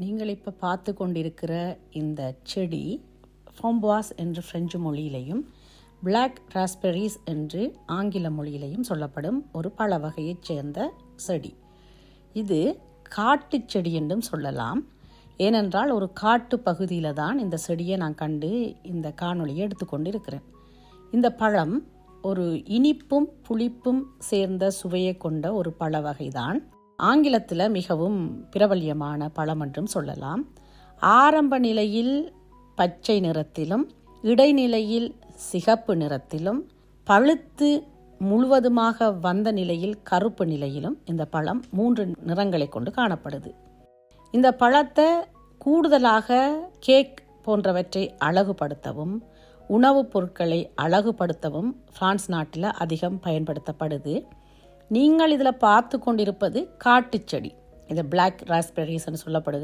நீங்கள் இப்போ பார்த்து கொண்டிருக்கிற இந்த செடி ஃபாம்பாஸ் என்று பிரெஞ்சு மொழியிலையும் பிளாக் ராஸ்பெரிஸ் என்று ஆங்கில மொழியிலையும் சொல்லப்படும் ஒரு பழ வகையைச் சேர்ந்த செடி. இது காட்டு செடி என்றும் சொல்லலாம். ஏனென்றால் ஒரு காட்டு பகுதியில் தான் இந்த செடியை நான் கண்டு இந்த காணொளியை எடுத்துக்கொண்டு இருக்கிறேன். இந்த பழம் ஒரு இனிப்பும் புளிப்பும் சேர்ந்த சுவையை கொண்ட ஒரு பழ வகைதான். ஆங்கிலத்தில் மிகவும் பிரபல்யமான பழம் என்றும் சொல்லலாம். ஆரம்ப நிலையில் பச்சை நிறத்திலும், இடைநிலையில் சிகப்பு நிறத்திலும், பழுத்து முழுவதுமாக வந்த நிலையில் கருப்பு நிலையிலும் இந்த பழம் 3 நிறங்களை கொண்டு காணப்படுது. இந்த பழத்தை கூடுதலாக கேக் போன்றவற்றை அழகுபடுத்தவும், உணவுப் பொருட்களை அழகுபடுத்தவும் பிரான்ஸ் நாட்டில் அதிகம் பயன்படுத்தப்படுது. நீங்கள் இதில் பார்த்து கொண்டிருப்பது காட்டு செடி. இது பிளாக் ராஸ்பெரிஸ்ன்னு சொல்லப்படுது.